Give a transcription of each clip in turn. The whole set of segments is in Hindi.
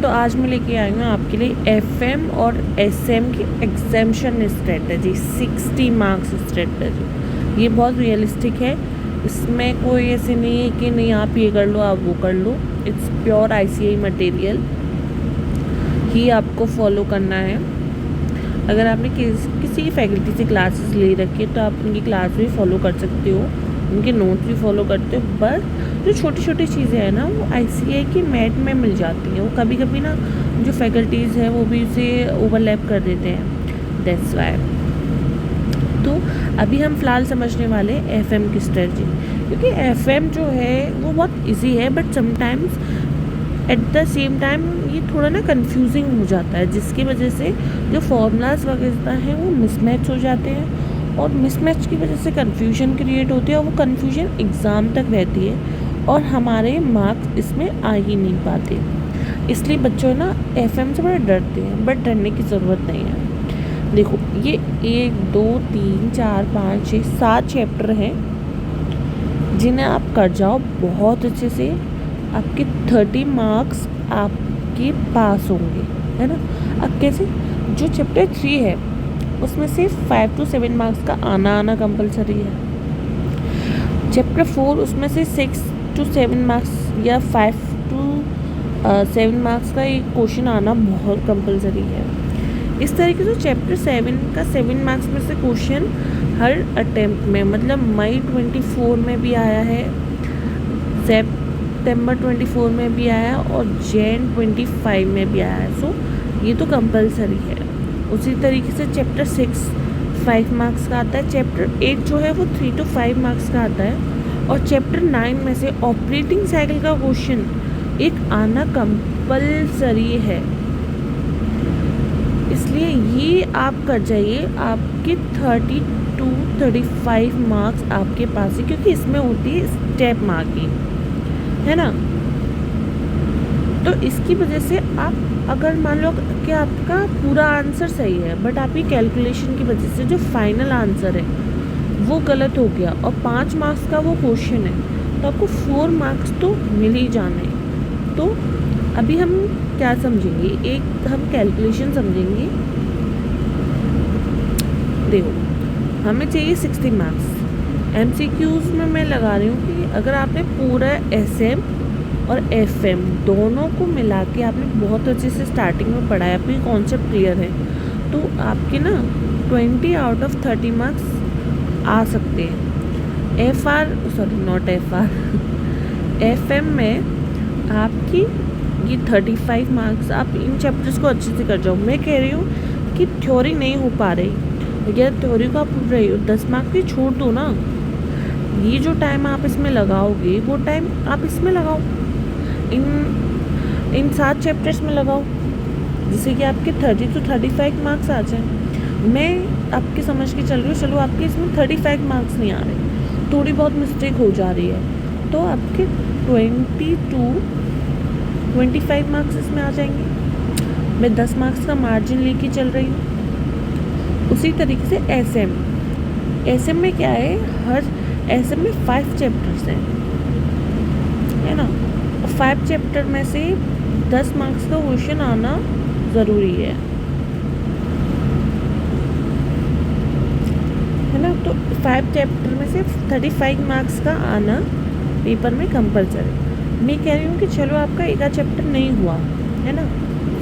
तो आज मैं लेके आई हूँ आपके लिए एफएम और एसएम की एग्जामिनेशन स्ट्रेटजी, 60 मार्क्स स्ट्रेटजी। ये बहुत रियलिस्टिक है, इसमें कोई ऐसे नहीं है कि नहीं आप ये कर लो आप वो कर लो। इट्स प्योर आईसीआई मटेरियल ही आपको फॉलो करना है। अगर आपने किसी फैकल्टी से क्लासेस ले रखी है तो आप उनकी क्लास भी फॉलो कर सकते हो, उनके नोट्स भी फॉलो करते हो। बस जो छोटी छोटी चीज़ें हैं ना वो आईसीआई की मैट में मिल जाती हैं। वो कभी कभी ना जो फैकल्टीज़ हैं वो भी उसे ओवरलैप कर देते हैं, दैट्स वाई। तो अभी हम फ़िलहाल समझने वाले एफएम की स्ट्रेटजी, क्योंकि एफएम जो है वो बहुत इजी है but sometimes at the same time ये थोड़ा ना कंफ्यूजिंग हो जाता है, जिसकी वजह से जो फॉर्मूलाज वगैरह हैं वो मिसमैच हो जाते हैं और मिसमैच की वजह से कंफ्यूजन क्रिएट होती है और वो कंफ्यूजन एग्ज़ाम तक रहती है और हमारे मार्क्स इसमें आ ही नहीं पाते। इसलिए बच्चों ना एफएम से बड़ा डरते हैं, बट डरने की ज़रूरत नहीं है। देखो ये 1 2 3 4 5 6 7 चैप्टर हैं जिन्हें आप कर जाओ बहुत अच्छे से, आपके 30 मार्क्स आपके पास होंगे, है ना। अब कैसे, जो चैप्टर 3 है उसमें से 5 to 7 मार्क्स का आना कंपलसरी है। चैप्टर 4 उसमें से 6 to 7 मार्क्स या 5 to 7 मार्क्स का एक क्वेश्चन आना बहुत कंपलसरी है। इस तरीके से चैप्टर 7 का 7 मार्क्स में से क्वेश्चन हर अटेम्प्ट में, मतलब मई 24 में भी आया है, सितंबर 24 में भी आया और जैन 25 में भी आया है। सो ये तो कंपलसरी है। उसी तरीके से चैप्टर 6 5 मार्क्स का आता है, चैप्टर 8 जो है वो 3 to 5 मार्क्स का आता है और चैप्टर 9 में से ऑपरेटिंग साइकिल का क्वेश्चन एक आना कंपलसरी है। इसलिए ये आप कर जाइए, आपके 30 to 35 मार्क्स आपके पास है, क्योंकि इसमें होती है स्टेप मार्किंग, है ना। तो इसकी वजह से आप अगर मान लो कि आपका पूरा आंसर सही है बट आपकी कैलकुलेशन की वजह से जो फाइनल आंसर है वो गलत हो गया और 5 मार्क्स का वो क्वेश्चन है, तो आपको 4 मार्क्स तो मिल ही जाने। तो अभी हम क्या समझेंगे, एक हम कैलकुलेशन समझेंगे। देखो हमें चाहिए 60 मार्क्स। एमसीक्यूज़ में मैं लगा रही हूँ कि अगर आपने पूरा एसएम और एफएम दोनों को मिला के आपने बहुत अच्छे से स्टार्टिंग में पढ़ा है, आपकी कॉन्सेप्ट क्लियर है, तो आपके ना 20 out of 30 मार्क्स आ सकते हैं। एफएम में आपकी ये 35 मार्क्स आप इन चैप्टर्स को अच्छे से कर जाओ। मैं कह रही हूँ कि थ्योरी नहीं हो पा रही, या थ्योरी को आप पढ़ रही हो 10 मार्क्स की छोड़ दो ना। ये जो टाइम आप इसमें लगाओगे वो टाइम आप इसमें लगाओ, इन 7 चैप्टर्स में लगाओ, जिससे कि आपके 30 to 35 मार्क्स आ जाए। मैं आपकी समझ के चल रही हूँ, चलो आपके इसमें 35 मार्क्स नहीं आ रहे, थोड़ी बहुत मिस्टेक हो जा रही है, तो आपके 20 to 25 मार्क्स इसमें आ जाएंगे। मैं 10 मार्क्स का मार्जिन लेके चल रही हूँ। उसी तरीके से एसएम में क्या है, हर एसएम में 5 चैप्टर्स हैं, है ना। 5 चैप्टर में से 10 मार्क्स का क्वेश्चन आना ज़रूरी है ना। तो 5 चैप्टर में से 35 मार्क्स का आना पेपर में कंपलसरी। मैं कह रही हूँ कि चलो आपका एक आध चैप्टर नहीं हुआ, है ना,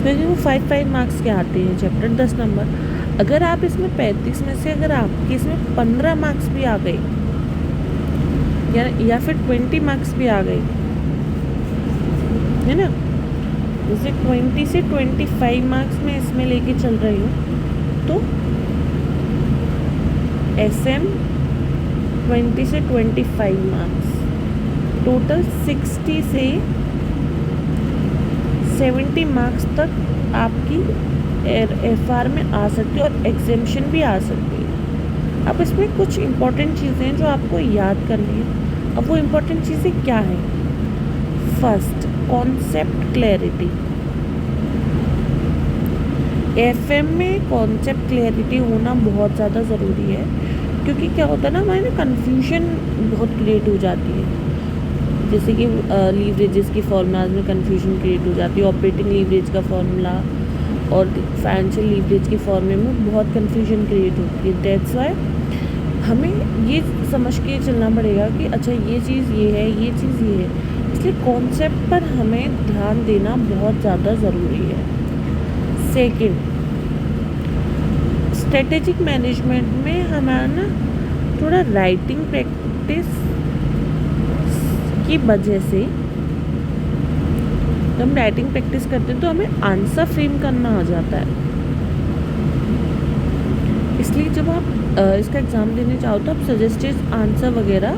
क्योंकि वो 5 मार्क्स के आते हैं चैप्टर, 10 नंबर। अगर आप इसमें 35 में से अगर आपके इसमें 15 मार्क्स भी आ गए या फिर 20 मार्क्स भी आ गए, है ना, जैसे 20 से 25 मार्क्स में इसमें लेके चल रही हूँ, तो एसएम 20 से 25 मार्क्स, टोटल 60 से 70 मार्क्स तक आपकी एफआर में आ सकती है और एग्जामिनेशन भी आ सकती है। अब इसमें कुछ इम्पॉर्टेंट चीज़ें जो आपको याद करनी है। अब वो इम्पॉर्टेंट चीज़ें क्या हैं? First, concept clarity. एफएम में कॉन्सेप्ट क्लैरिटी होना बहुत ज़्यादा ज़रूरी है, क्योंकि क्या होता है ना, हमारे ना कन्फ्यूजन बहुत क्रिएट हो जाती है। जैसे कि लीवरेजेस की फॉर्मूलाज में कन्फ्यूजन क्रिएट हो जाती है, ऑपरेटिंग लीवरेज का फॉर्मूला और फाइनेंशियल लीवरेज के फॉर्मूले में बहुत कन्फ्यूजन क्रिएट होती है। दैट्स वाई हमें ये समझ के चलना पड़ेगा कि अच्छा ये चीज़ ये है, ये चीज़ ये है, इसलिए कॉन्सेप्ट पर हमें ध्यान देना बहुत ज़्यादा ज़रूरी है। सेकंड, स्ट्रेटेजिक मैनेजमेंट में हमारा ना थोड़ा राइटिंग प्रैक्टिस की वजह से, जब हम राइटिंग प्रैक्टिस करते हैं तो हमें आंसर फ्रेम करना आ जाता है। इसलिए जब आप इसका एग्ज़ाम देने चाहो तो आप सजेस्टेड आंसर वगैरह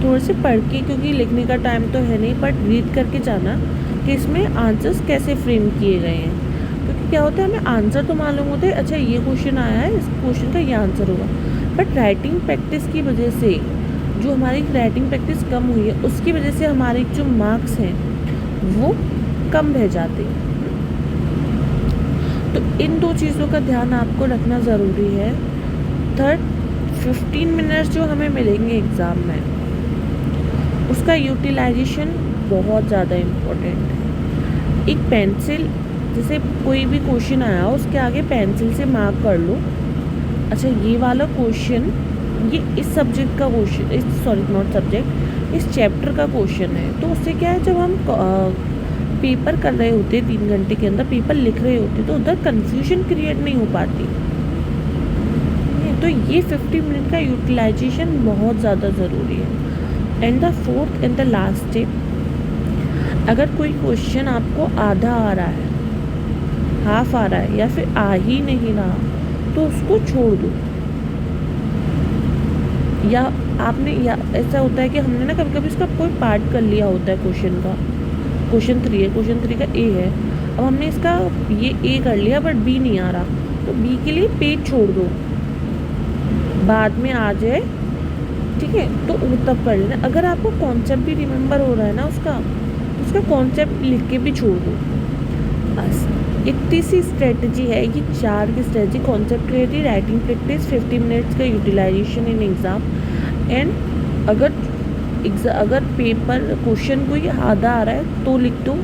थोड़े से पढ़ के, क्योंकि लिखने का टाइम तो है नहीं, बट रीड करके जाना कि इसमें आंसर्स कैसे फ्रेम किए गए हैं। क्योंकि क्या होता है, हमें आंसर तो मालूम होता है, अच्छा ये क्वेश्चन आया है, इस क्वेश्चन का ये आंसर होगा, बट राइटिंग प्रैक्टिस की वजह से, जो हमारी राइटिंग प्रैक्टिस कम हुई है उसकी वजह से हमारे जो मार्क्स हैं वो कम रह जाते हैं। तो इन दो चीज़ों का ध्यान आपको रखना ज़रूरी है। थर्ड, 15 मिनट्स जो हमें मिलेंगे एग्ज़ाम में, उसका यूटिलाइजेशन बहुत ज़्यादा इम्पोर्टेंट है। एक पेंसिल, जैसे कोई भी क्वेश्चन आया उसके आगे पेंसिल से मार्क कर लो, अच्छा ये वाला क्वेश्चन ये इस सब्जेक्ट का क्वेश्चन, इस चैप्टर का क्वेश्चन है। तो उससे क्या है, जब हम पेपर कर रहे होते 3 घंटे के अंदर पेपर लिख रहे होते तो उधर कन्फ्यूजन क्रिएट नहीं हो पाती। तो ये 50 मिनट का यूटिलाइजेशन बहुत ज़्यादा ज़रूरी है। And the fourth and the last step, अगर कोई क्वेश्चन आपको आधा आ रहा है, हाफ आ रहा है या फिर आ ही नहीं रहा, तो उसको छोड़ दो। या आपने, या ऐसा होता है कि हमने ना कभी कभी उसका कोई पार्ट कर लिया होता है क्वेश्चन का, क्वेश्चन 3 है, क्वेश्चन 3 का ए है, अब हमने इसका ये ए कर लिया बट बी नहीं आ रहा, तो बी के लिए पेज छोड़ दो, बाद में आ जाए, ठीक है, तो वो तब कर लेना। अगर आपको कॉन्सेप्ट भी रिमेंबर हो रहा है ना उसका कॉन्सेप्ट लिख के भी छोड़ दो। बस इतनी सी स्ट्रेटजी है, ये 4 की strategy: concept clarity, writing practice, 50 minutes का यूटिलाइजेशन इन एग्ज़ाम। एंड अगर पेपर क्वेश्चन कोई आधा आ रहा है तो लिख दो,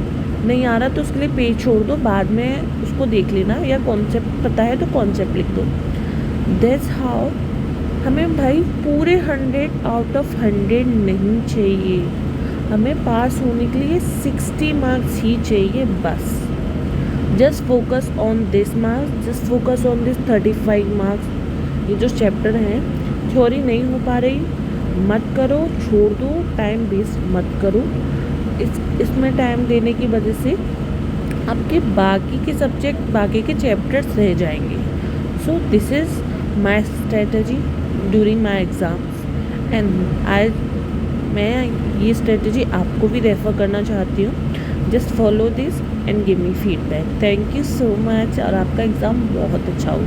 नहीं आ रहा तो उसके लिए पेज छोड़ दो, बाद में उसको देख लेना, या कॉन्सेप्ट पता है तो कॉन्सेप्ट लिख दो। That's how. हमें भाई पूरे 100 आउट ऑफ 100 नहीं चाहिए, हमें पास होने के लिए 60 मार्क्स ही चाहिए बस। Just focus on this marks, just focus on this 35 marks. ये जो चैप्टर हैं, थ्योरी नहीं हो पा रही मत करो, छोड़ दो, टाइम वेस्ट मत करो। इसमें टाइम देने की वजह से आपके बाकी के सब्जेक्ट, बाकी के चैप्टर्स रह जाएंगे। So this is my strategy during my exams and मैं ये स्ट्रेटजी आपको भी रेफ़र करना चाहती हूँ। Just follow this and give me feedback. Thank you so much, और आपका एग्ज़ाम बहुत अच्छा हो।